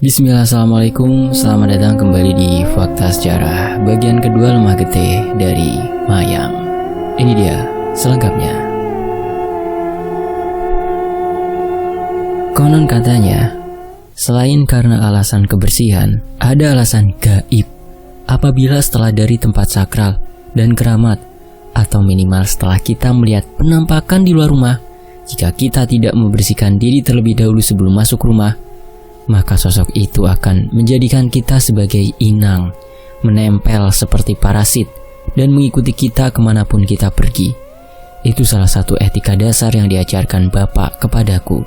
Bismillah, assalamualaikum. Selamat datang kembali di Fakta Sejarah bagian kedua Lemah Getih dari Mayang. Ini dia selengkapnya. Konon katanya, selain karena alasan kebersihan, ada alasan gaib. Apabila setelah dari tempat sakral dan keramat, atau minimal setelah kita melihat penampakan di luar rumah, jika kita tidak membersihkan diri terlebih dahulu sebelum masuk rumah, maka sosok itu akan menjadikan kita sebagai inang, menempel seperti parasit, dan mengikuti kita kemanapun kita pergi. Itu salah satu etika dasar yang diajarkan Bapak kepadaku.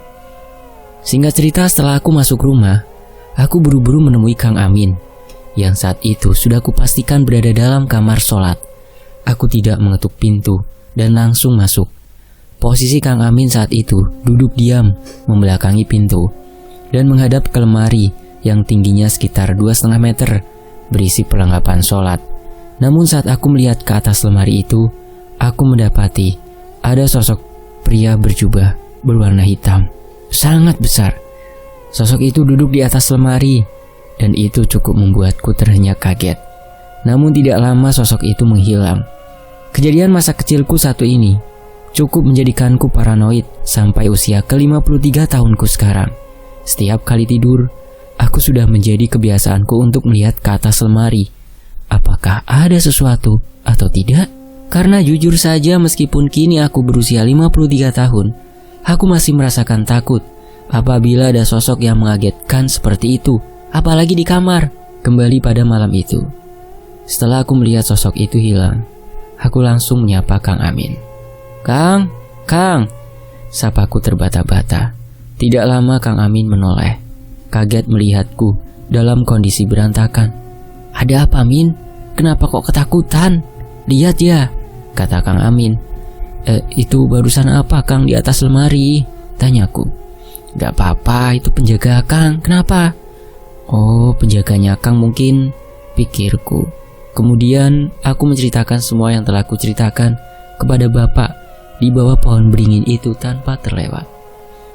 Singkat cerita, setelah aku masuk rumah, aku buru-buru menemui Kang Amin, yang saat itu sudah kupastikan berada dalam kamar sholat. Aku tidak mengetuk pintu dan langsung masuk. Posisi Kang Amin saat itu duduk diam membelakangi pintu dan menghadap ke lemari yang tingginya sekitar 2,5 meter berisi perlengkapan sholat. Namun saat aku melihat ke atas lemari itu, aku mendapati ada sosok pria berjubah berwarna hitam sangat besar. Sosok itu duduk di atas lemari dan itu cukup membuatku terhenyak kaget. Namun tidak lama sosok itu menghilang. Kejadian masa kecilku satu ini cukup menjadikanku paranoid sampai usia ke-53 tahunku sekarang. Setiap kali tidur, aku sudah menjadi kebiasaanku untuk melihat ke atas lemari. Apakah ada sesuatu atau tidak? Karena jujur saja meskipun kini aku berusia 53 tahun, aku masih merasakan takut apabila ada sosok yang mengagetkan seperti itu, apalagi di kamar. Kembali pada malam itu, setelah aku melihat sosok itu hilang, aku langsung menyapa Kang Amin. Kang, sapaku terbata-bata. Tidak lama Kang Amin menoleh, kaget melihatku dalam kondisi berantakan. Ada apa, Min? Kenapa kok ketakutan? Lihat ya, kata Kang Amin. Itu barusan apa, Kang, di atas lemari? Tanyaku. Gak apa-apa, itu penjaga Kang. Kenapa? Oh, penjaganya Kang mungkin, pikirku. Kemudian aku menceritakan semua yang telah kuceritakan kepada Bapak di bawah pohon beringin itu tanpa terlewat.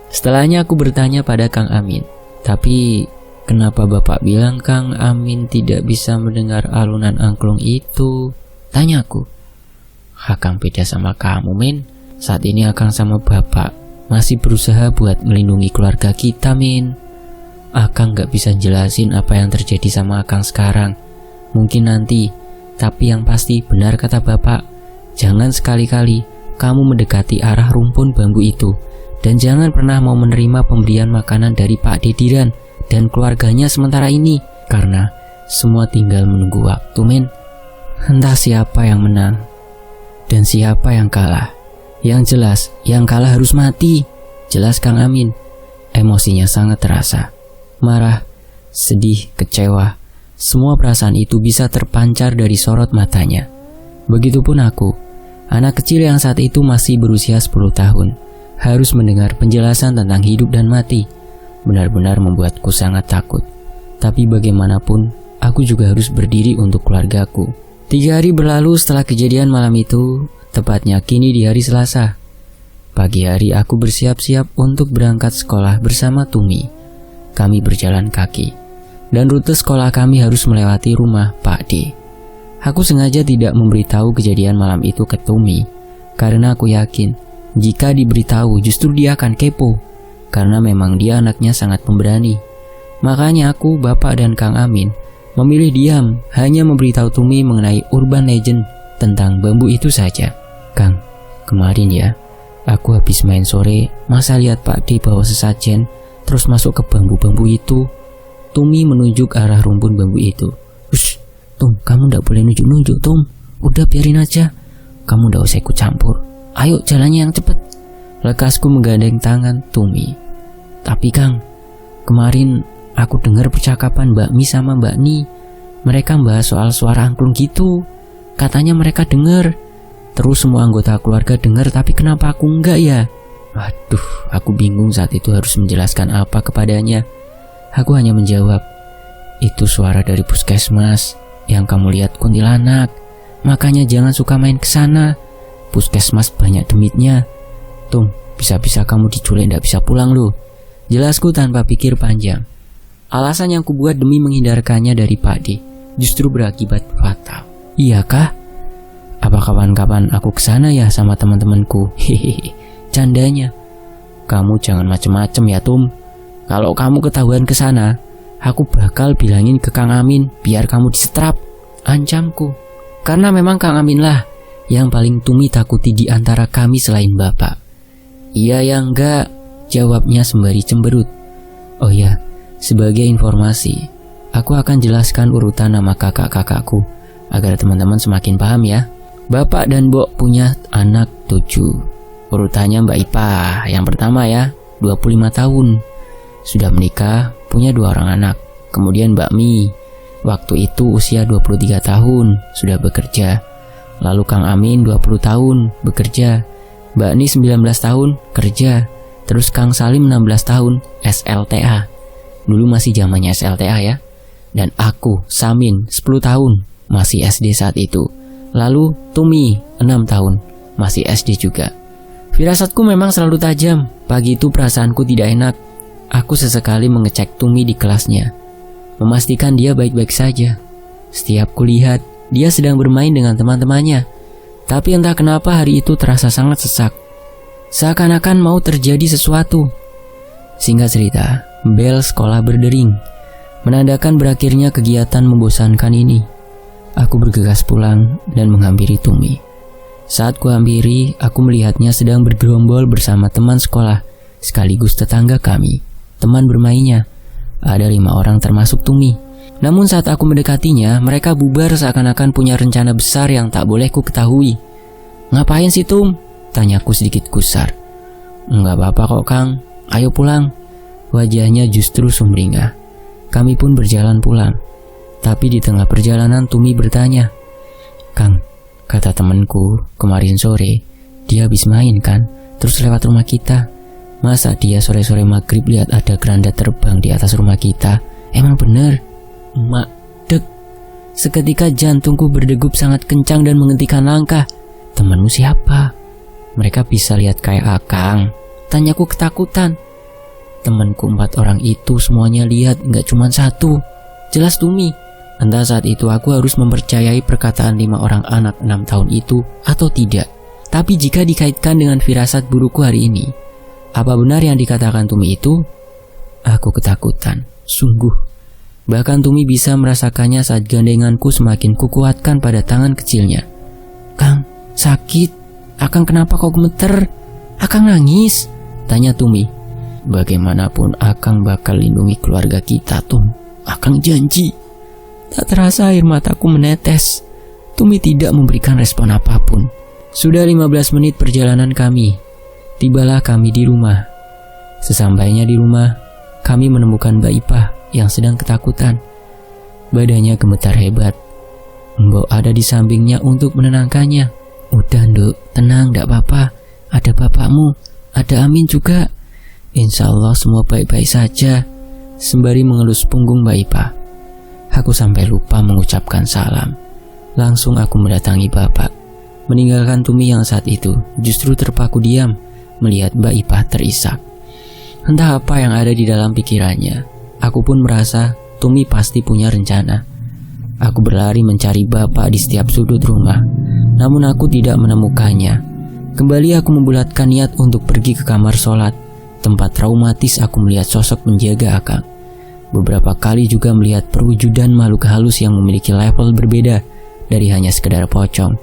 Setelahnya aku bertanya pada Kang Amin, tapi kenapa Bapak bilang Kang Amin tidak bisa mendengar alunan angklung itu? Tanyaku. Akang beda sama kamu, Min. Saat ini Akang sama Bapak masih berusaha buat melindungi keluarga kita, Min. Akang gak bisa jelasin apa yang terjadi sama Akang sekarang. Mungkin nanti, tapi yang pasti benar kata Bapak. Jangan sekali-kali kamu mendekati arah rumpun bambu itu. Dan jangan pernah mau menerima pemberian makanan dari Pak Dediran dan keluarganya sementara ini. Karena semua tinggal menunggu waktu, Min. Entah siapa yang menang dan siapa yang kalah. Yang jelas, yang kalah harus mati. Jelas Kang Amin. Emosinya sangat terasa. Marah, sedih, kecewa. Semua perasaan itu bisa terpancar dari sorot matanya. Begitupun aku, anak kecil yang saat itu masih berusia 10 tahun. Harus mendengar penjelasan tentang hidup dan mati. Benar-benar membuatku sangat takut. Tapi bagaimanapun, aku juga harus berdiri untuk keluargaku. 3 hari berlalu setelah kejadian malam itu, tepatnya kini di hari Selasa. Pagi hari aku bersiap-siap untuk berangkat sekolah bersama Tumi. Kami berjalan kaki, dan rute sekolah kami harus melewati rumah Pak D. Aku sengaja tidak memberitahu kejadian malam itu ke Tumi, karena aku yakin jika diberitahu justru dia akan kepo, karena memang dia anaknya sangat pemberani. Makanya aku, Bapak dan Kang Amin memilih diam, hanya memberitahu Tumi mengenai urban legend tentang bambu itu saja. Kang, kemarin ya, aku habis main sore, masa lihat Pak D bawa sesajen terus masuk ke bambu-bambu itu. Tumi menunjuk arah rumpun bambu itu. Ush, Tum, kamu ndak boleh nunjuk-nunjuk, Tum. Udah biarin aja, kamu ndak usah ikut campur. Ayo jalannya yang cepet. Lekasku menggandeng tangan Tumi. Tapi Kang, kemarin aku dengar percakapan Mbak Mi sama Mbak Ni. Mereka bahas soal suara angklung gitu. Katanya mereka dengar. Terus semua anggota keluarga dengar, tapi kenapa aku enggak ya? Waduh, aku bingung saat itu harus menjelaskan apa kepadanya. Aku hanya menjawab, itu suara dari puskesmas. Yang kamu lihat kuntilanak. Makanya jangan suka main ke sana. Puskesmas banyak demitnya. Tum, bisa-bisa kamu diculik ndak bisa pulang loh. Jelasku tanpa pikir panjang. Alasan yang kubuat demi menghindarkannya dari Pak D justru berakibat fatal. Iyakah? Apa kapan-kapan aku kesana ya sama teman-temanku? Hehehe, candanya. Kamu jangan macem-macem ya Tum. Kalau kamu ketahuan kesana, aku bakal bilangin ke Kang Amin biar kamu disetrap, ancamku. Karena memang Kang Amin lah yang paling Tumi takuti di antara kami selain Bapak. Iya ya enggak, jawabnya sembari cemberut. Oh ya, sebagai informasi, aku akan jelaskan urutan nama kakak-kakakku agar teman-teman semakin paham ya. Bapak dan Mbok punya anak 7. Urutannya Mbak Ipah yang pertama ya, 25 tahun. Sudah menikah, punya 2 orang anak. Kemudian Mbak Mi, waktu itu usia 23 tahun, sudah bekerja. Lalu Kang Amin 20 tahun, bekerja. Mbak Ni 19 tahun, kerja. Terus Kang Salim 16 tahun, SLTA. Dulu masih zamannya SLTA ya. Dan aku, Samin, 10 tahun, masih SD saat itu. Lalu Tumi, 6 tahun, masih SD juga. Firasatku memang selalu tajam. Pagi itu perasaanku tidak enak. Aku sesekali mengecek Tumi di kelasnya, memastikan dia baik-baik saja. Setiap kulihat, dia sedang bermain dengan teman-temannya. Tapi entah kenapa hari itu terasa sangat sesak. Seakan-akan mau terjadi sesuatu. Singkat cerita, bel sekolah berdering, menandakan berakhirnya kegiatan membosankan ini. Aku bergegas pulang dan menghampiri Tumi. Saat kuhampiri, aku melihatnya sedang bergerombol bersama teman sekolah, sekaligus tetangga kami. Teman bermainnya, ada 5 orang termasuk Tumi. Namun saat aku mendekatinya, mereka bubar seakan-akan punya rencana besar yang tak boleh ku ketahui. Ngapain sih Tum? Tanyaku sedikit gusar. Enggak apa-apa kok Kang, ayo pulang. Wajahnya justru sumringah. Kami pun berjalan pulang. Tapi di tengah perjalanan Tumi bertanya, Kang, kata temanku kemarin sore, dia habis main kan, terus lewat rumah kita. Masa dia sore-sore maghrib lihat ada keranda terbang di atas rumah kita? Emang bener? Mak, dek. Seketika jantungku berdegup sangat kencang dan menghentikan langkah. Temanmu siapa? Mereka bisa lihat kayak Akang? Tanyaku ketakutan. Temanku 4 orang itu semuanya lihat, gak cuma 1. Jelas Tumi. Entah saat itu aku harus mempercayai perkataan 5 orang anak 6 tahun itu atau tidak. Tapi jika dikaitkan dengan firasat burukku hari ini, apa benar yang dikatakan Tumi itu? Aku ketakutan, sungguh. Bahkan Tumi bisa merasakannya saat gandenganku semakin kukuatkan pada tangan kecilnya. Kang, sakit. Akang kenapa kau gemeter? Akang nangis? Tanya Tumi. Bagaimanapun Akang bakal lindungi keluarga kita, Tum. Akang janji. Tak terasa air mataku menetes. Tumi tidak memberikan respon apapun. Sudah 15 menit perjalanan kami. Tibalah kami di rumah. Sesampainya di rumah, kami menemukan Mbak Ipah yang sedang ketakutan. Badannya gemetar hebat. Mbok ada di sampingnya untuk menenangkannya. Udah Nduk, tenang, gak apa-apa. Ada bapakmu, ada Amin juga. Insya Allah semua baik-baik saja. Sembari mengelus punggung Mbak Ipah. Aku sampai lupa mengucapkan salam. Langsung aku mendatangi bapak. Meninggalkan Tumi yang saat itu justru terpaku diam melihat Mbak Ipah terisak. Entah apa yang ada di dalam pikirannya. Aku pun merasa Tumi pasti punya rencana. Aku berlari mencari bapak di setiap sudut rumah. Namun aku tidak menemukannya. Kembali aku membulatkan niat untuk pergi ke kamar sholat. Tempat traumatis aku melihat sosok penjaga Akang. Beberapa kali juga melihat perwujudan makhluk halus yang memiliki level berbeda dari hanya sekedar pocong.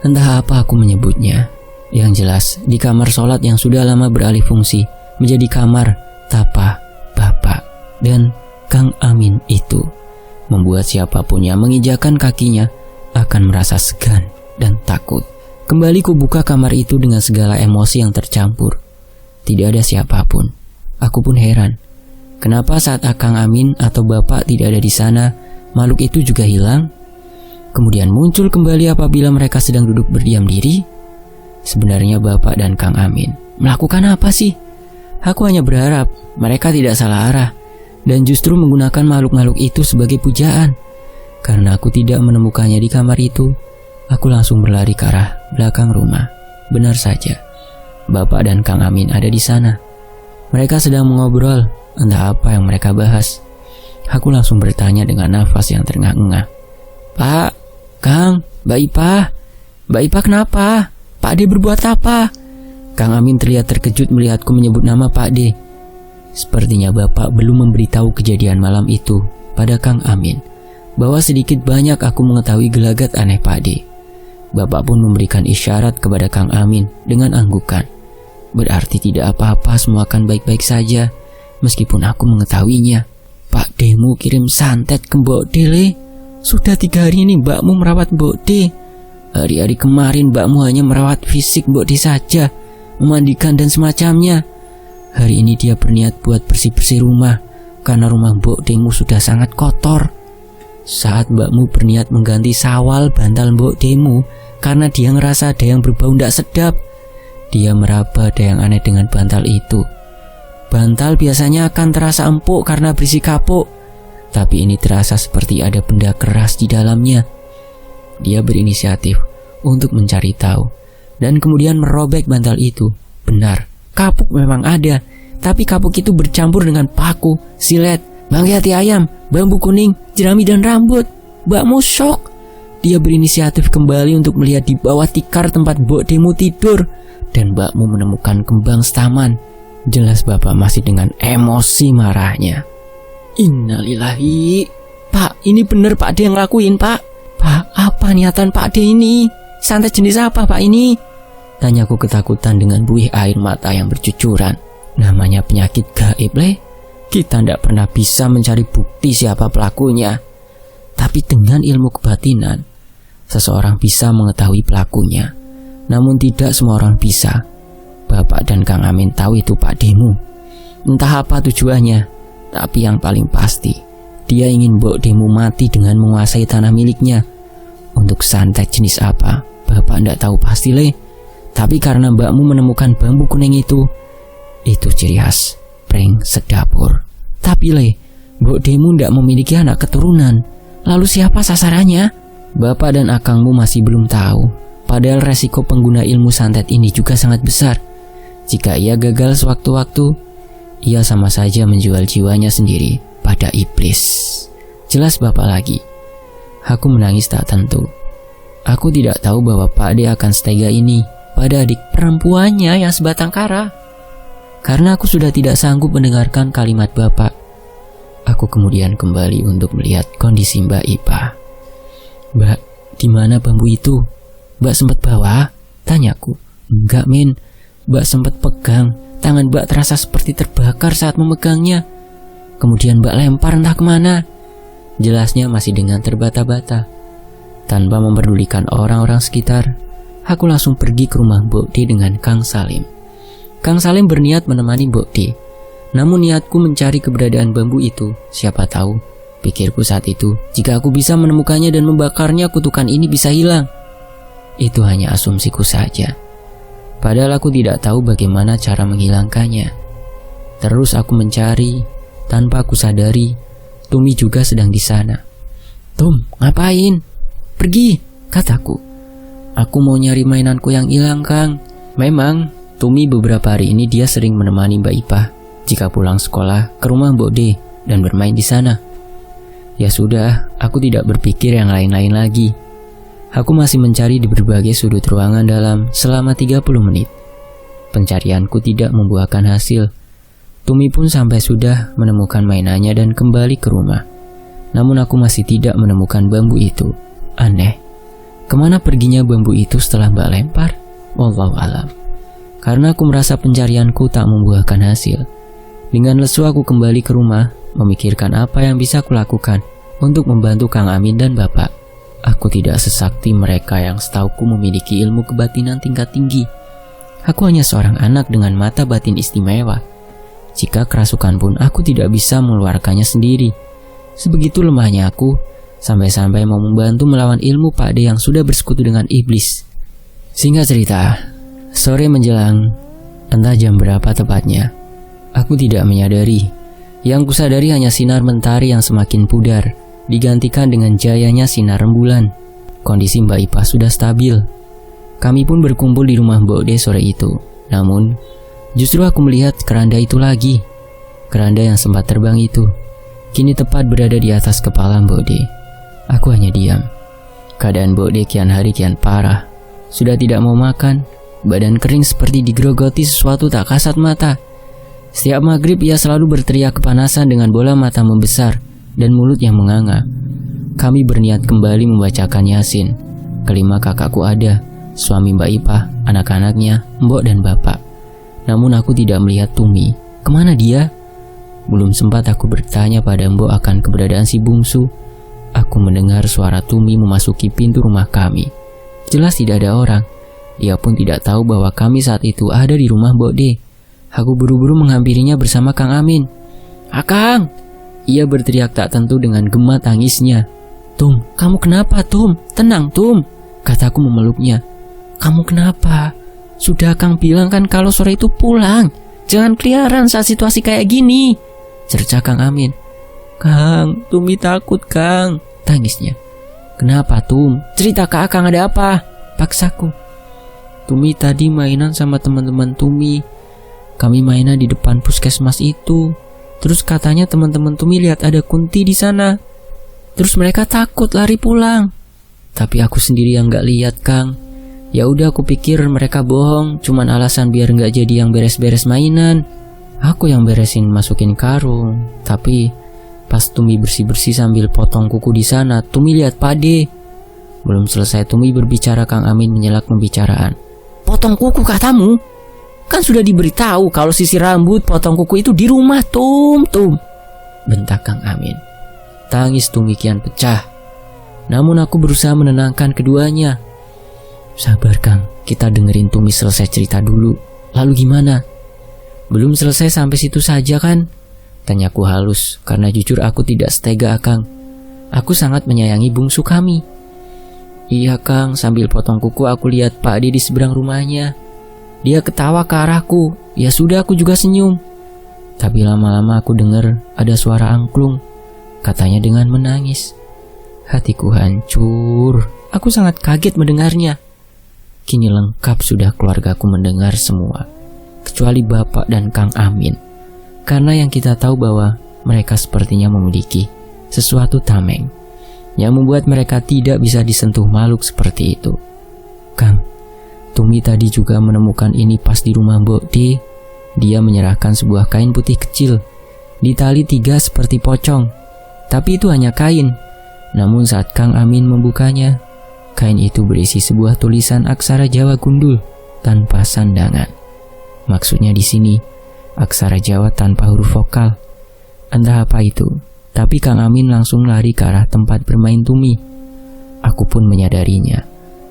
Entah apa aku menyebutnya. Yang jelas, di kamar sholat yang sudah lama beralih fungsi menjadi kamar tapa bapak dan Kang Amin itu membuat siapapun yang menginjakan kakinya akan merasa segan dan takut. Kembali kubuka kamar itu dengan segala emosi yang tercampur. Tidak ada siapapun. Aku pun heran. Kenapa saat Akang Amin atau bapak tidak ada di sana, makhluk itu juga hilang? Kemudian muncul kembali apabila mereka sedang duduk berdiam diri? Sebenarnya bapak dan Kang Amin melakukan apa sih? Aku hanya berharap mereka tidak salah arah dan justru menggunakan makhluk-makhluk itu sebagai pujaan. Karena aku tidak menemukannya di kamar itu, aku langsung berlari ke arah belakang rumah. Benar saja, bapak dan Kang Amin ada di sana. Mereka sedang mengobrol, entah apa yang mereka bahas. Aku langsung bertanya dengan nafas yang terengah-engah. Pak, Kang, Mbak Ipah kenapa? Pak D berbuat apa? Kang Amin terlihat terkejut melihatku menyebut nama Pak D. Sepertinya bapak belum memberitahu kejadian malam itu pada Kang Amin, bahwa sedikit banyak aku mengetahui gelagat aneh Pak D. Bapak pun memberikan isyarat kepada Kang Amin dengan anggukan. Berarti tidak apa-apa, semua akan baik-baik saja, meskipun aku mengetahuinya. Pak D-mu kirim santet ke Mbok D, Le. Sudah 3 hari ini mbakmu merawat Mbok D. Hari-hari kemarin mbakmu hanya merawat fisik Mbok D saja, memandikan dan semacamnya. Hari ini dia berniat buat bersih-bersih rumah, karena rumah Mbok D-mu sudah sangat kotor. Saat mbakmu berniat mengganti sawal bantal Mbok D-mu, karena dia ngerasa ada yang berbau ndak sedap, dia meraba ada yang aneh dengan bantal itu. Bantal biasanya akan terasa empuk karena berisi kapuk, tapi ini terasa seperti ada benda keras di dalamnya. Dia berinisiatif untuk mencari tahu, dan kemudian merobek bantal itu. Benar, kapuk memang ada, tapi kapuk itu bercampur dengan paku, silet, bangkai hati ayam, bambu kuning, jerami dan rambut. Mbakmu shock. Dia berinisiatif kembali untuk melihat di bawah tikar tempat Mbok D-mu tidur, dan mbakmu menemukan kembang staman. Jelas bapak masih dengan emosi marahnya. Innalillahi. Pak, ini bener Pak D yang ngelakuin, Pak. Pak, apa niatan Pak D ini? Santet jenis apa Pak ini? Tanyaku ketakutan dengan buih air mata yang bercucuran. Namanya penyakit gaib, Le. Kita tidak pernah bisa mencari bukti siapa pelakunya. Tapi dengan ilmu kebatinan, seseorang bisa mengetahui pelakunya. Namun tidak semua orang bisa. Bapak dan Kang Amin tahu itu Pak D-mu. Entah apa tujuannya, tapi yang paling pasti, dia ingin Mbok D-mu mati dengan menguasai tanah miliknya. Untuk santet jenis apa, Bapak tidak tahu pasti, Le. Tapi karena mbakmu menemukan bambu kuning itu ciri khas prank sedapur. Tapi Le, Mbok D-mu tidak memiliki anak keturunan. Lalu siapa sasarannya? Bapak dan akangmu masih belum tahu. Padahal resiko pengguna ilmu santet ini juga sangat besar. Jika ia gagal sewaktu-waktu, ia sama saja menjual jiwanya sendiri pada iblis. Jelas bapak lagi. Aku menangis tak tentu. Aku tidak tahu bahwa Pak D akan setega ini pada adik perempuannya yang sebatang kara. Karena aku sudah tidak sanggup mendengarkan kalimat bapak, aku kemudian kembali untuk melihat kondisi Mbak Ipah. Mbak, di mana bambu itu? Mbak sempat bawa? Tanyaku. Enggak, Min. Mbak sempat pegang. Tangan Mbak terasa seperti terbakar saat memegangnya. Kemudian Mbak lempar entah kemana. Jelasnya masih dengan terbata-bata. Tanpa memperdulikan orang-orang sekitar, aku langsung pergi ke rumah Mbok D dengan Kang Salim. Kang Salim berniat menemani Mbok D. Namun niatku mencari keberadaan bambu itu, siapa tahu, pikirku saat itu, jika aku bisa menemukannya dan membakarnya, kutukan ini bisa hilang. Itu hanya asumsiku saja. Padahal aku tidak tahu bagaimana cara menghilangkannya. Terus aku mencari, tanpa aku sadari, Tumi juga sedang di sana. Tum, ngapain? Pergi, kataku. Aku mau nyari mainanku yang hilang, Kang. Memang, Tumi beberapa hari ini dia sering menemani Mbak Ipah jika pulang sekolah ke rumah Mbok D dan bermain di sana. Ya sudah, aku tidak berpikir yang lain-lain lagi. Aku masih mencari di berbagai sudut ruangan dalam selama 30 menit. Pencarianku tidak membuahkan hasil. Tumi pun sampai sudah menemukan mainannya dan kembali ke rumah. Namun aku masih tidak menemukan bambu itu. Aneh, kemana perginya bambu itu setelah Mbak lempar? Wallahu alam. Karena aku merasa pencarianku tak membuahkan hasil. Dengan lesu aku kembali ke rumah, memikirkan apa yang bisa kulakukan untuk membantu Kang Amin dan Bapak. Aku tidak sesakti mereka yang setauku memiliki ilmu kebatinan tingkat tinggi. Aku hanya seorang anak dengan mata batin istimewa. Jika kerasukan pun aku tidak bisa mengeluarkannya sendiri. Sebegitu lemahnya aku, sampai-sampai mau membantu melawan ilmu Pak D yang sudah bersekutu dengan iblis. Singkat cerita, sore menjelang, entah jam berapa tepatnya, aku tidak menyadari. Yang kusadari hanya sinar mentari yang semakin pudar, digantikan dengan jayanya sinar rembulan. Kondisi Mbak Ipah sudah stabil. Kami pun berkumpul di rumah Mbok D sore itu. Namun, justru aku melihat keranda itu lagi. Keranda yang sempat terbang itu. kini tepat berada di atas kepala Mbok D. Aku hanya diam. Keadaan Mbok D kian hari kian parah. Sudah tidak mau makan, badan kering seperti digerogoti sesuatu tak kasat mata. Setiap maghrib ia selalu berteriak kepanasan dengan bola mata membesar dan mulut yang menganga. Kami berniat kembali membacakan Yasin. Kelima kakakku ada, suami Mbak Ipah, anak-anaknya, Mbok dan Bapak. Namun aku tidak melihat Tumi. Kemana dia? Belum sempat aku bertanya pada Mbok akan keberadaan si bungsu, aku mendengar suara Tumi memasuki pintu rumah kami. Jelas tidak ada orang. Dia pun tidak tahu bahwa kami saat itu ada di rumah Mbok D. Aku buru-buru menghampirinya bersama Kang Amin. "Akang!" Ia berteriak tak tentu dengan gema tangisnya. "Tum, kamu kenapa, Tum? Tenang, Tum," kataku memeluknya. "Kamu kenapa? Sudah Kang bilang kan kalau sore itu pulang. Jangan keliaran saat situasi kayak gini," cerca Kang Amin. "Kang, Tumi takut, Kang," tangisnya. "Kenapa, Tum? Cerita ke Akang, ada apa?" paksaku. "Tumi tadi mainan sama teman-teman Tumi. Kami mainan di depan puskesmas itu. Terus katanya teman-teman Tumi lihat ada Kunti di sana. Terus mereka takut lari pulang. Tapi aku sendiri yang gak lihat, Kang. Ya udah aku pikir mereka bohong, cuman alasan biar gak jadi yang beres-beres mainan. Aku yang beresin masukin karung. Tapi pas Tumi bersih-bersih sambil potong kuku di sana, Tumi lihat Pade." Belum selesai Tumi berbicara, Kang Amin menyela pembicaraan. "Potong kuku katamu? Kan sudah diberitahu kalau sisir rambut, potong kuku itu di rumah, Tum," bentak Kang Amin. Tangis Tumi kian pecah. Namun aku berusaha menenangkan keduanya. "Sabar, Kang, kita dengerin Tumi selesai cerita dulu. Lalu gimana?" "Belum selesai sampai situ saja kan?" tanyaku halus, karena jujur aku tidak setega Akang. Aku sangat menyayangi bungsu kami. "Iya, Kang, sambil potong kuku aku lihat Pak Adi di seberang rumahnya. Dia ketawa ke arahku. Ya sudah, aku juga senyum. Tapi lama-lama aku dengar ada suara angklung," katanya dengan menangis. Hatiku hancur. Aku sangat kaget mendengarnya. Kini lengkap sudah keluargaku mendengar semua, kecuali Bapak dan Kang Amin. Karena yang kita tahu bahwa mereka sepertinya memiliki sesuatu tameng yang membuat mereka tidak bisa disentuh makhluk seperti itu. "Kang, Tumi tadi juga menemukan ini pas di rumah Mbok D. Dia menyerahkan sebuah kain putih kecil, ditali 3 seperti pocong. Tapi itu hanya kain. Namun saat Kang Amin membukanya, kain itu berisi sebuah tulisan aksara Jawa gundul tanpa sandangan. Maksudnya di sini, aksara Jawa tanpa huruf vokal. Entah apa itu, tapi Kang Amin langsung lari ke arah tempat bermain Tumi. Aku pun menyadarinya.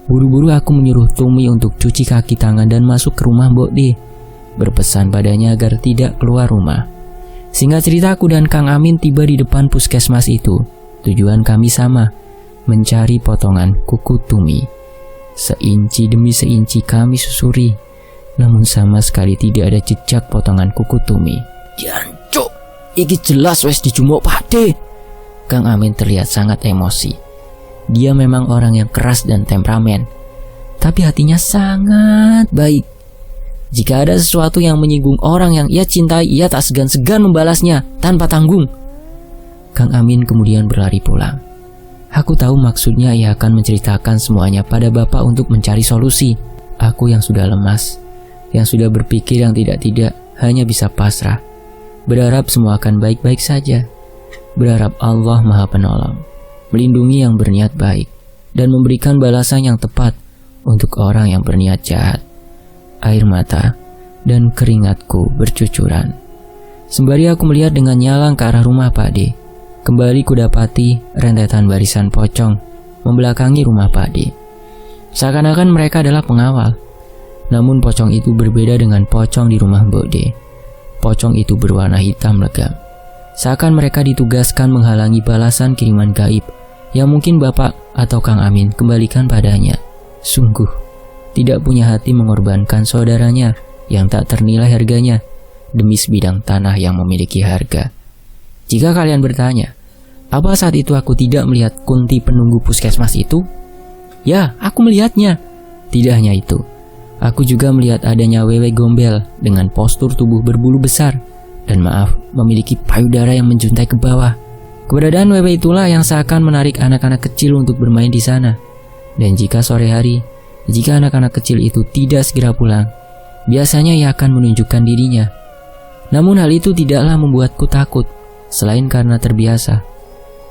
Buru-buru aku menyuruh Tumi untuk cuci kaki tangan dan masuk ke rumah Mbok D, berpesan padanya agar tidak keluar rumah. Singkat cerita, aku dan Kang Amin tiba di depan puskesmas itu. Tujuan kami sama, mencari potongan kuku Tumi. Seinci demi seinci kami susuri, namun sama sekali tidak ada jejak potongan kuku Tumi. "Jancuk, iki jelas wes dijumuk Pakde." Kang Amin terlihat sangat emosi. Dia memang orang yang keras dan temperamen, tapi hatinya sangat baik. Jika ada sesuatu yang menyinggung orang yang ia cintai, ia tak segan-segan membalasnya tanpa tanggung. Kang Amin kemudian berlari pulang. Aku tahu maksudnya ia akan menceritakan semuanya pada Bapak untuk mencari solusi. Aku yang sudah lemas, yang sudah berpikir yang tidak-tidak, hanya bisa pasrah. Berharap semua akan baik-baik saja. Berharap Allah Maha Penolong melindungi yang berniat baik dan memberikan balasan yang tepat untuk orang yang berniat jahat. Air mata dan keringatku bercucuran. Sembari aku melihat dengan nyalang ke arah rumah Pak D, kembali kudapati rentetan barisan pocong membelakangi rumah Pak D. Seakan-akan mereka adalah pengawal. Namun pocong itu berbeda dengan pocong di rumah Mbok D. Pocong itu berwarna hitam legam. Seakan mereka ditugaskan menghalangi balasan kiriman gaib yang mungkin Bapak atau Kang Amin kembalikan padanya. Sungguh tidak punya hati mengorbankan saudaranya yang tak ternilai harganya demi sebidang tanah yang memiliki harga. Jika kalian bertanya, apa saat itu aku tidak melihat Kunti penunggu puskesmas itu? Ya, aku melihatnya. Tidak hanya itu, aku juga melihat adanya wewe gombel dengan postur tubuh berbulu besar dan memiliki payudara yang menjuntai ke bawah. Keberadaan wewe itulah yang seakan menarik anak-anak kecil untuk bermain di sana. Dan jika sore hari, jika anak-anak kecil itu tidak segera pulang, biasanya ia akan menunjukkan dirinya. Namun hal itu tidaklah membuatku takut, selain karena terbiasa.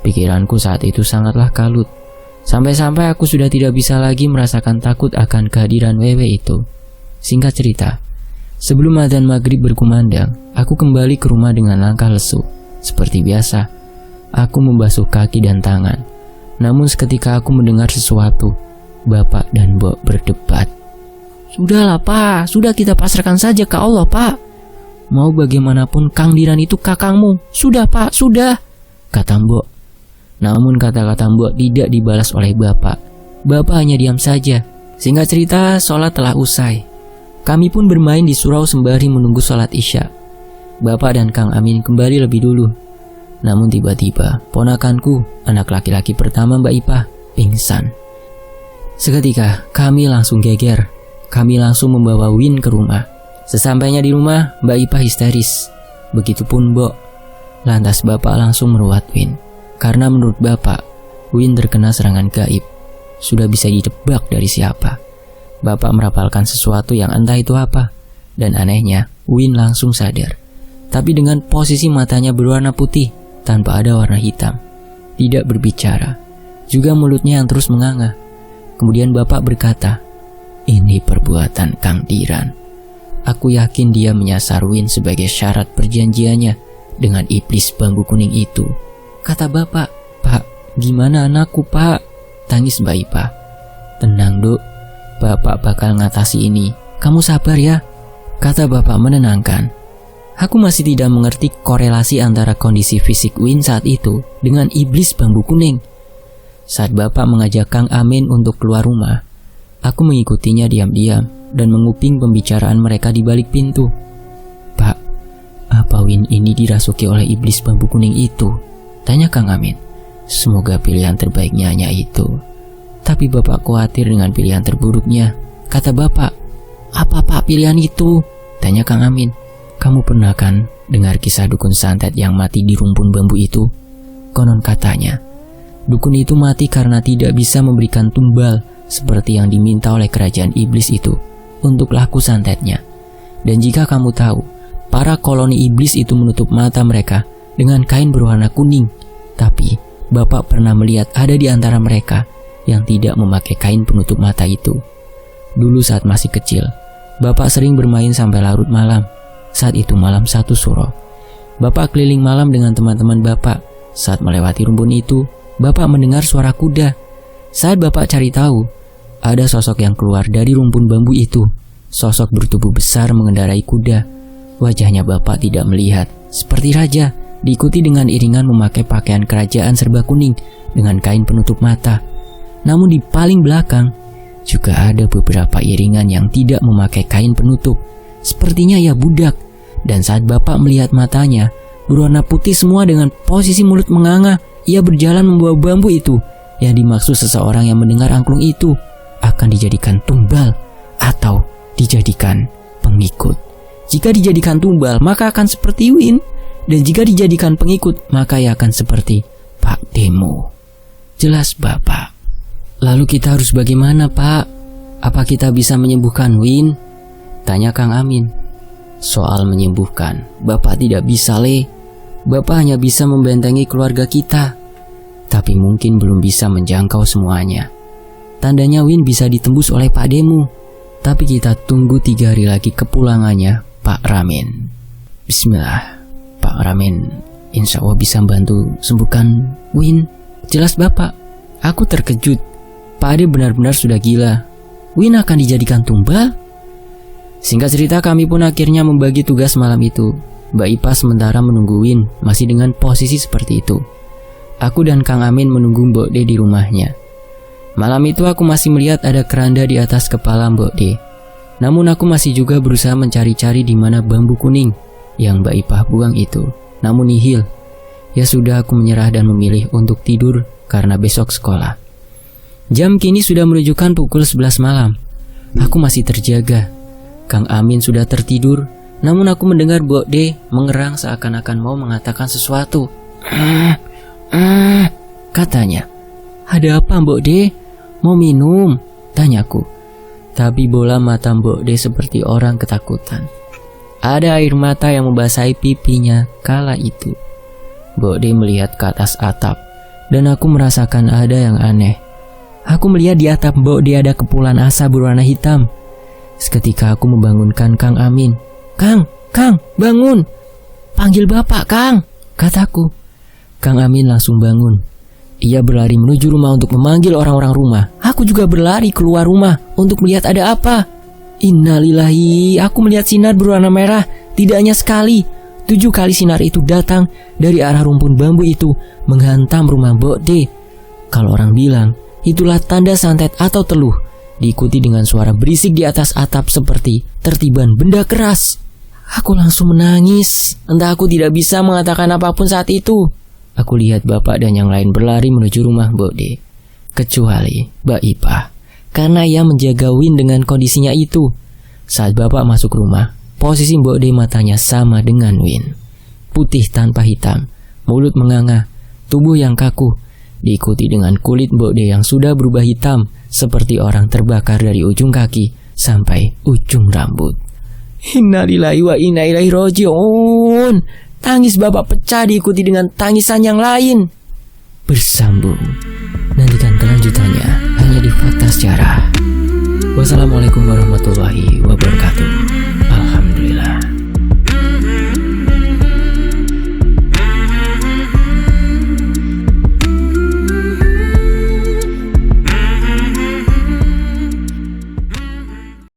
Pikiranku saat itu sangatlah kalut, sampai-sampai aku sudah tidak bisa lagi merasakan takut akan kehadiran wewe itu. Singkat cerita, sebelum adzan maghrib berkumandang, aku kembali ke rumah dengan langkah lesu. Seperti biasa, aku membasuh kaki dan tangan. Namun seketika aku mendengar sesuatu. Bapak dan Mbok berdebat. "Sudahlah Pak, sudah kita pasrahkan saja ke Allah Pak. Mau bagaimanapun Kang Diran itu kakangmu. Sudah Pak, sudah," kata Mbok. Namun kata-kata Mbok tidak dibalas oleh Bapak. Bapak hanya diam saja. Singkat cerita, sholat telah usai. Kami pun bermain di surau sembari menunggu sholat isya. Bapak dan Kang Amin kembali lebih dulu. Namun tiba-tiba, ponakanku, anak laki-laki pertama Mbak Ipah, pingsan. Seketika, kami langsung geger. Kami langsung membawa Win ke rumah. Sesampainya di rumah, Mbak Ipah histeris. Begitupun Mbok. Lantas Bapak langsung merawat Win. Karena menurut Bapak, Win terkena serangan gaib. Sudah bisa ditebak dari siapa. Bapak merapalkan sesuatu yang entah itu apa. Dan anehnya, Win langsung sadar. Tapi dengan posisi matanya berwarna putih, tanpa ada warna hitam. Tidak berbicara. Juga mulutnya yang terus menganga. Kemudian Bapak berkata, "Ini perbuatan Kang Diran. Aku yakin dia menyasar Win sebagai syarat perjanjiannya dengan iblis bambu kuning itu," kata Bapak. "Pak, gimana anakku Pak?" tangis Mbak Ipah. "Tenang Duk, Bapak bakal ngatasi ini. Kamu sabar ya," kata Bapak menenangkan. Aku masih tidak mengerti korelasi antara kondisi fisik Win saat itu dengan iblis bambu kuning. Saat Bapak mengajak Kang Amin untuk keluar rumah, aku mengikutinya diam-diam dan menguping pembicaraan mereka di balik pintu. "Pak, apa Win ini dirasuki oleh iblis bambu kuning itu?" tanya Kang Amin. "Semoga pilihan terbaiknya hanya itu. Tapi Bapak khawatir dengan pilihan terburuknya," kata Bapak. "Apa Pak pilihan itu?" tanya Kang Amin. "Kamu pernah kan dengar kisah dukun santet yang mati di rumpun bambu itu? Konon katanya, dukun itu mati karena tidak bisa memberikan tumbal seperti yang diminta oleh kerajaan iblis itu untuk laku santetnya. Dan jika kamu tahu, para koloni iblis itu menutup mata mereka dengan kain berwarna kuning. Tapi Bapak pernah melihat ada di antara mereka yang tidak memakai kain penutup mata itu. Dulu saat masih kecil, Bapak sering bermain sampai larut malam. Saat itu malam 1 Suro. Bapak keliling malam dengan teman-teman Bapak. Saat melewati rumpun itu, Bapak mendengar suara kuda. Saat Bapak cari tahu, ada sosok yang keluar dari rumpun bambu itu. Sosok bertubuh besar mengendarai kuda. Wajahnya Bapak tidak melihat, seperti raja, diikuti dengan iringan memakai pakaian kerajaan serba kuning dengan kain penutup mata. Namun di paling belakang juga ada beberapa iringan yang tidak memakai kain penutup. Sepertinya ia budak. Dan saat Bapak melihat matanya berwarna putih semua dengan posisi mulut menganga, ia berjalan membawa bambu itu. Yang dimaksud seseorang yang mendengar angklung itu akan dijadikan tumbal atau dijadikan pengikut. Jika dijadikan tumbal, maka akan seperti Win. Dan jika dijadikan pengikut, maka ia akan seperti Pak Demo. Jelas Bapak. "Lalu kita harus bagaimana Pak? Apa kita bisa menyembuhkan Win?" tanya Kang Amin. "Soal menyembuhkan, Bapak tidak bisa Le. Bapak hanya bisa membentengi keluarga kita. Tapi mungkin belum bisa menjangkau semuanya. Tandanya Win bisa ditembus oleh Pak Demu. Tapi kita tunggu 3 hari lagi kepulangannya Pak Ramin. Bismillah, Pak Ramin insya Allah bisa bantu sembuhkan Win." "Jelas Bapak." Aku terkejut. Pak Ade benar-benar sudah gila. Win akan dijadikan tumbal? Singkat cerita, kami pun akhirnya membagi tugas malam itu. Mbak Ipah sementara menunggu Win masih dengan posisi seperti itu. Aku dan Kang Amin menunggu Mbok D di rumahnya. Malam itu aku masih melihat ada keranda di atas kepala Mbok D. Namun aku masih juga berusaha mencari-cari di mana bambu kuning yang Mbak Ipah buang itu. Namun nihil. Ya sudah, aku menyerah dan memilih untuk tidur karena besok sekolah. Jam kini sudah menunjukkan pukul 11 malam. Aku masih terjaga. Kang Amin sudah tertidur, namun aku mendengar Mbok D mengerang seakan-akan mau mengatakan sesuatu. Katanya. Ada apa Mbok De? Mau minum? Tanyaku. Tapi bola mata Mbok De seperti orang ketakutan. Ada air mata yang membasahi pipinya kala itu. Mbok De melihat ke atas atap, dan aku merasakan ada yang aneh. Aku melihat di atap Mbok De ada kepulan asap berwarna hitam. Seketika aku membangunkan Kang Amin. Kang, bangun. Panggil bapak, Kang, kataku. Kang Amin langsung bangun. Ia berlari menuju rumah untuk memanggil orang-orang rumah. Aku juga berlari keluar rumah untuk melihat ada apa. Innalillahi, aku melihat sinar berwarna merah. Tidak hanya sekali, 7 kali sinar itu datang dari arah rumpun bambu itu menghantam rumah Mbok De. Kalau orang bilang, itulah tanda santet atau teluh. Diikuti dengan suara berisik di atas atap seperti tertiban benda keras. Aku langsung menangis. Entah aku tidak bisa mengatakan apapun saat itu. Aku lihat bapak dan yang lain berlari menuju rumah Mbok De. Kecuali Mbak Ipah, karena ia menjaga Win dengan kondisinya itu. Saat bapak masuk rumah, posisi Mbok De matanya sama dengan Win. Putih tanpa hitam, mulut menganga, tubuh yang kaku. Diikuti dengan kulit Mbok De yang sudah berubah hitam seperti orang terbakar dari ujung kaki sampai ujung rambut. Innalillahi wa inna ilaihi raji'un. Tangis bapak pecah diikuti dengan tangisan yang lain. Bersambung. Nantikan kelanjutannya hanya di Fakta Sejarah. Wassalamualaikum warahmatullahi wabarakatuh.